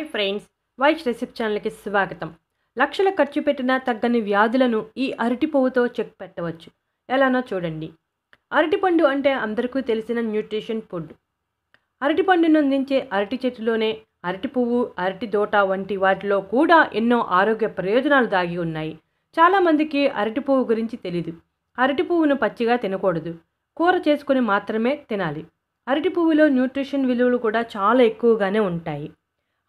Hi friends, Vaish recipe ఛానల్కి స్వాగతం. లక్షల ఖర్చు పెట్టినా తగ్గని వ్యాధులను ఈ అరటి పువ్వుతో చెక్ పెట్టవచ్చు. ఎలానో చూడండి. అరటిపండు అంటే అందరికీ తెలిసిన న్యూట్రిషన్ ఫుడ్. అరటిపండును అందించే అరటి చెట్టులోనే అరటి పువ్వు, అరటి దోట వంటి వాటిలో కూడా ఎన్నో ఆరోగ్య ప్రయోజనాలు దాగి ఉన్నాయి. చాలామందికి అరటి పువ్వు గురించి తెలీదు. అరటి పువ్వును పచ్చిగా తినకూడదు, కూర చేసుకుని మాత్రమే తినాలి. అరటి పువ్వులో న్యూట్రిషన్ విలువలు కూడా చాలా ఎక్కువగానే ఉంటాయి.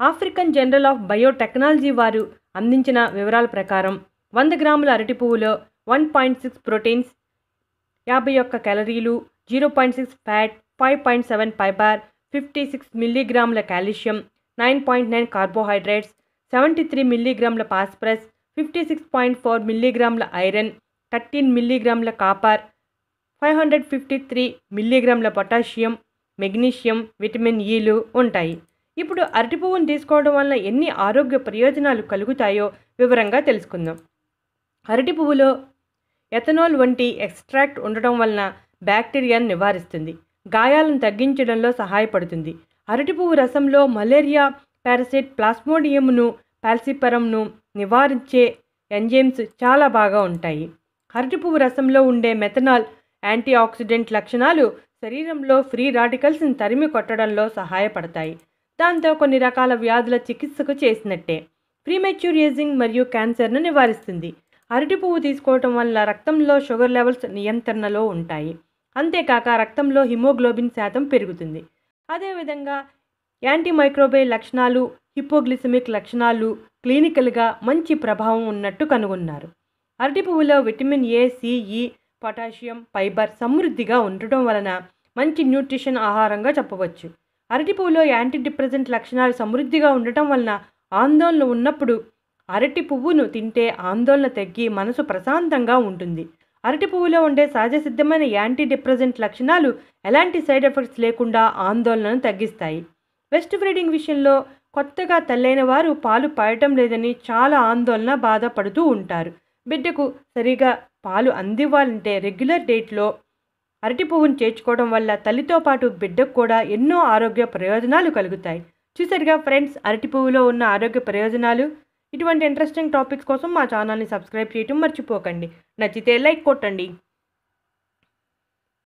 ఆఫ్రికన్ జర్నల్ ఆఫ్ బయోటెక్నాలజీ వారు అందించిన వివరాల ప్రకారం 100 గ్రాముల అరటి పువ్వులో 1.6 ప్రోటీన్స్, 51 క్యాలరీలు, 0.6 ఫ్యాట్, 5.7 ఫైబర్, 56 మిల్లీగ్రాముల కాల్షియం, 9.9 కార్బోహైడ్రేట్స్, 73 మిల్లీగ్రాముల ఫాస్ఫరస్, 56.4 మిల్లీగ్రాముల ఐరన్, 13 మిల్లీగ్రాముల కాపర్, 553 మిల్లీగ్రాముల పొటాషియం, మెగ్నీషియం, విటమిన్ ఈలు ఉంటాయి. ఇప్పుడు అరటి పువ్వును తీసుకోవడం వల్ల ఎన్ని ఆరోగ్య ప్రయోజనాలు కలుగుతాయో వివరంగా తెలుసుకుందాం. అరటి పువ్వులో ఎథనాల్ వంటి ఎక్స్ట్రాక్ట్ ఉండటం వలన బ్యాక్టీరియాను నివారిస్తుంది, గాయాలను తగ్గించడంలో సహాయపడుతుంది. అరటి పువ్వు రసంలో మలేరియా పారసైట్ ప్లాస్మోడియంను, పాల్సిపరంను నివారించే ఎంజైమ్స్ చాలా బాగా ఉంటాయి. అరటి పువ్వు రసంలో ఉండే మెథనాల్ యాంటీ ఆక్సిడెంట్ లక్షణాలు శరీరంలో ఫ్రీ రాడికల్స్ని తరిమి కొట్టడంలో సహాయపడతాయి. దాంతో కొన్ని రకాల వ్యాధుల చికిత్సకు చేసినట్టే. ప్రీమెచ్యూర్ ఏజింగ్ మరియు క్యాన్సర్ను నివారిస్తుంది. అరటి పువ్వు తీసుకోవటం వల్ల రక్తంలో షుగర్ లెవెల్స్ నియంత్రణలో ఉంటాయి. అంతేకాక రక్తంలో హిమోగ్లోబిన్ శాతం పెరుగుతుంది. అదేవిధంగా యాంటీమైక్రోబియల్ లక్షణాలు, హిపోగ్లిసమిక్ లక్షణాలు క్లినికల్గా మంచి ప్రభావం ఉన్నట్టు కనుగొన్నారు. అరటి పువ్వులో విటమిన్ ఏ, సి, ఈ, పొటాషియం, ఫైబర్ సమృద్ధిగా ఉండటం వలన మంచి న్యూట్రిషన్ ఆహారంగా చెప్పవచ్చు. అరటి పువ్వులో యాంటీ డిప్రెసెంట్ లక్షణాలు సమృద్ధిగా ఉండటం వలన ఆందోళన ఉన్నప్పుడు అరటి పువ్వును తింటే ఆందోళన తగ్గి మనసు ప్రశాంతంగా ఉంటుంది. అరటి పువ్వులో ఉండే సహజ సిద్ధమైన యాంటీ డిప్రెసెంట్ లక్షణాలు ఎలాంటి సైడ్ ఎఫెక్ట్స్ లేకుండా ఆందోళనను తగ్గిస్తాయి. బ్రెస్ట్ ఫీడింగ్ విషయంలో కొత్తగా తల్లైన వారు పాలు పడటం లేదని చాలా ఆందోళన బాధపడుతూ ఉంటారు. బిడ్డకు సరిగా పాలు అందివ్వాలంటే రెగ్యులర్ డేట్లో అరటి పువ్వును చేర్చుకోవడం వల్ల తల్లితో పాటు బిడ్డకు కూడా ఎన్నో ఆరోగ్య ప్రయోజనాలు కలుగుతాయి. చూసారుగా ఫ్రెండ్స్, అరటి పువ్వులో ఉన్న ఆరోగ్య ప్రయోజనాలు. ఇటువంటి ఇంట్రెస్టింగ్ టాపిక్స్ కోసం మా ఛానల్ని సబ్స్క్రైబ్ చేయడం మర్చిపోకండి. నచ్చితే లైక్ కొట్టండి.